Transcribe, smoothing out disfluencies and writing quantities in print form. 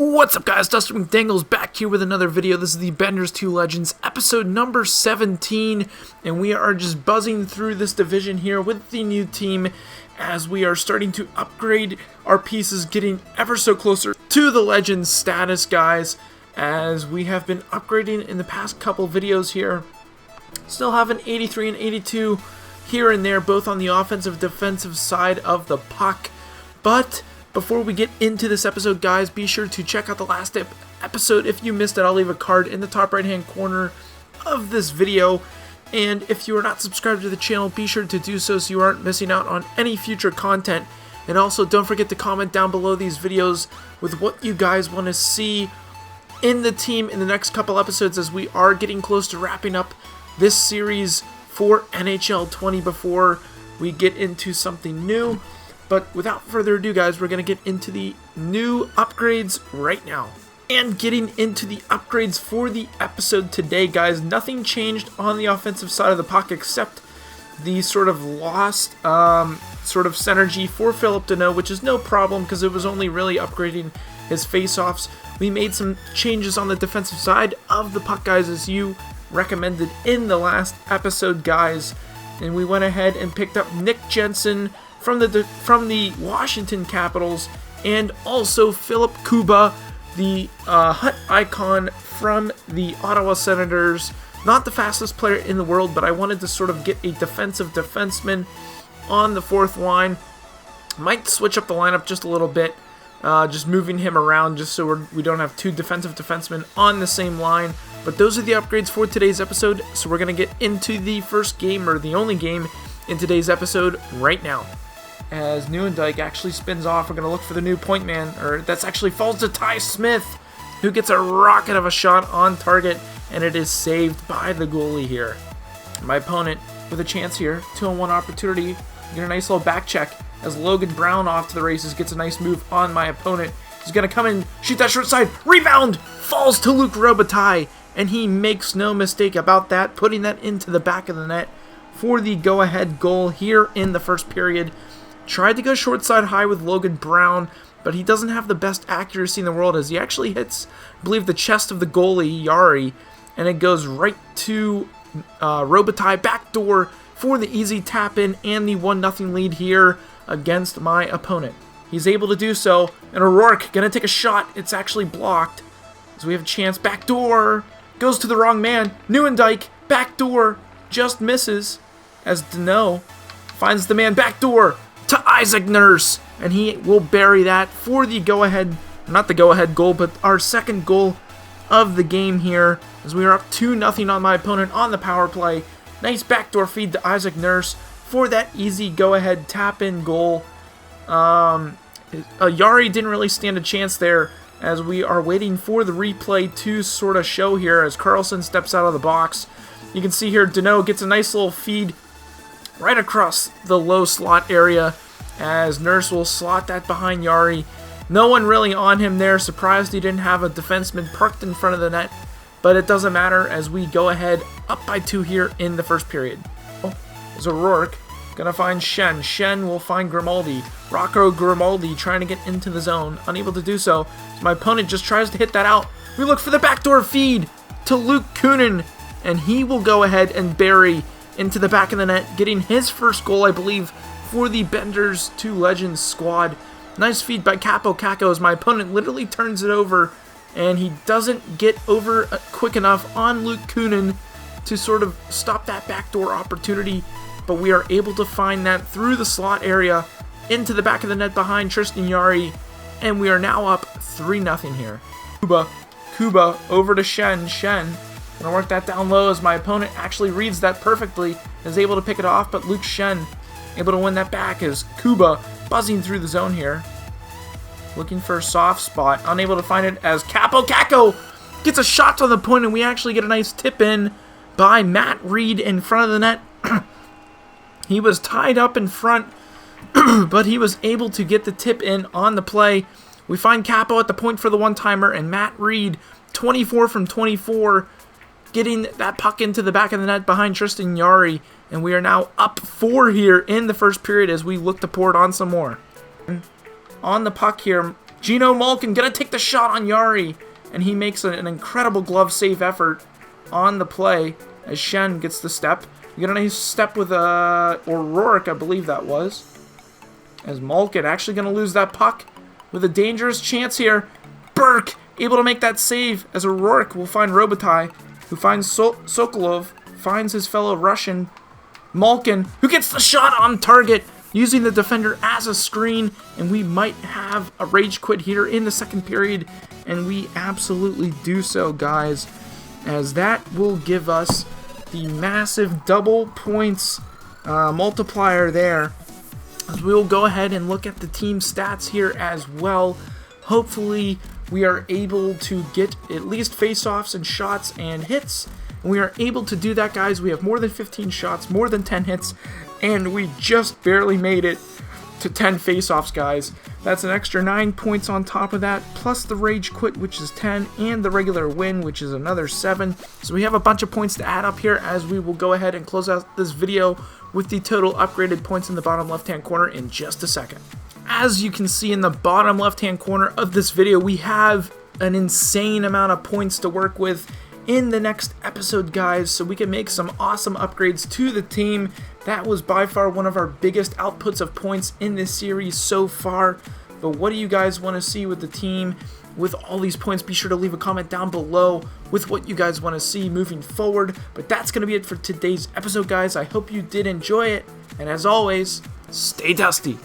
What's up, guys? Dustin McDangles back here with another video. This is the Benders 2 Legends episode number 17, and we are just buzzing through this division here with the new team as we are starting to upgrade our pieces, getting ever so closer to the Legends status, guys, as we have been upgrading in the past couple videos here. Still have an 83 and 82 here and there, both on the offensive defensive side of the puck, but before we get into this episode, guys, be sure to check out the last episode. If you missed it, I'll leave a card in the top right hand corner of this video. And if you are not subscribed to the channel, be sure to do so you aren't missing out on any future content. And also, don't forget to comment down below these videos with what you guys want to see in the team in the next couple episodes, as we are getting close to wrapping up this series for NHL 20 before we get into something new. But without further ado, guys, we're going to get into the new upgrades right now. And getting into the upgrades for the episode today, guys, nothing changed on the offensive side of the puck except the sort of lost sort of synergy for Philip Deneau, which is no problem because it was only really upgrading his face-offs. We made some changes on the defensive side of the puck, guys, as you recommended in the last episode, guys. And we went ahead and picked up Nick Jensen from the Washington Capitals, and also Philip Kuba, the Hut icon from the Ottawa Senators. Not the fastest player in the world, but I wanted to sort of get a defensive defenseman on the fourth line. Might switch up the lineup just a little bit, just moving him around just so we don't have two defensive defensemen on the same line. But those are the upgrades for today's episode, so we're going to get into the first game, or the only game in today's episode right now. As Nieuwendyk actually spins off, we're going to look for the new point man, or that's actually falls to Ty Smith, who gets a rocket of a shot on target, and it is saved by the goalie here. My opponent with a chance here, 2-on-1 opportunity, get a nice little back check as Logan Brown off to the races, gets a nice move on my opponent. He's going to come and shoot that short side, rebound, falls to Luc Robitaille, and he makes no mistake about that, putting that into the back of the net for the go-ahead goal here in the first period. Tried to go short side high with Logan Brown, but he doesn't have the best accuracy in the world, as he actually hits, I believe, the chest of the goalie, Yari, and it goes right to Robitaille, backdoor for the easy tap-in and the 1-0 lead here against my opponent. He's able to do so, and O'Rourke going to take a shot. It's actually blocked, so we have a chance. Backdoor, goes to the wrong man. Nieuwendyk, backdoor, just misses, as Deneau finds the man backdoor to Isaac Nurse, and he will bury that for the go-ahead, not the go-ahead goal, but our second goal of the game here, as we are up 2-0 on my opponent on the power play. Nice backdoor feed to Isaac Nurse for that easy go-ahead tap-in goal. Yari didn't really stand a chance there, as we are waiting for the replay to sort of show here as Carlson steps out of the box. You can see here Deneau gets a nice little feed right across the low slot area, as Nurse will slot that behind Yari. No one really on him there. Surprised he didn't have a defenseman parked in front of the net, but it doesn't matter as we go ahead up by 2 here in the first period. Oh, there's O'Rourke. Gonna find Shen. Shen will find Grimaldi. Rocco Grimaldi trying to get into the zone. Unable to do so. My opponent just tries to hit that out. We look for the backdoor feed to Luke Kunin, and he will go ahead and bury into the back of the net, getting his first goal, I believe, for the Benders 2 Legends squad. Nice feed by Capo Caco as my opponent literally turns it over, and he doesn't get over quick enough on Luke Kunin to sort of stop that backdoor opportunity, but we are able to find that through the slot area into the back of the net behind Tristan Yari, and we are now up 3-0 here. Kuba over to Shen. Gonna work that down low as my opponent actually reads that perfectly, is able to pick it off, but Luke Shen able to win that back as Kuba buzzing through the zone here. Looking for a soft spot, unable to find it as Capo Caco gets a shot on the point, and we actually get a nice tip in by Matt Reed in front of the net. He was tied up in front, but he was able to get the tip in on the play. We find Capo at the point for the one-timer, and Matt Reed, 24 from 24, getting that puck into the back of the net behind Tristan Yari, and we are now up 4 here in the first period as we look to pour it on some more. On the puck here, Gino Malkin gonna take the shot on Yari, and he makes an incredible glove save effort on the play as Shen gets the step. You get a nice step with O'Rourke, I believe that was. As Malkin actually gonna lose that puck with a dangerous chance here. Burke able to make that save as O'Rourke will find Robitaille, who finds Sokolov, finds his fellow Russian. Malkin, who gets the shot on target, using the defender as a screen, and we might have a rage quit here in the second period, and we absolutely do so, guys, as that will give us the massive double points multiplier there. As we'll go ahead and look at the team stats here as well. Hopefully we are able to get at least face-offs and shots and hits. And we are able to do that, guys. We have more than 15 shots, more than 10 hits, and we just barely made it to 10 face-offs, guys. That's an extra 9 points on top of that, plus the rage quit, which is 10, and the regular win, which is another 7. So we have a bunch of points to add up here, as we will go ahead and close out this video with the total upgraded points in the bottom left-hand corner in just a second. As you can see in the bottom left-hand corner of this video, we have an insane amount of points to work with in the next episode, guys, so we can make some awesome upgrades to the team. That was by far one of our biggest outputs of points in this series so far. But what do you guys want to see with the team with all these points? Be sure to leave a comment down below with what you guys want to see moving forward. But that's going to be it for today's episode, guys. I hope you did enjoy it, and as always, stay dusty.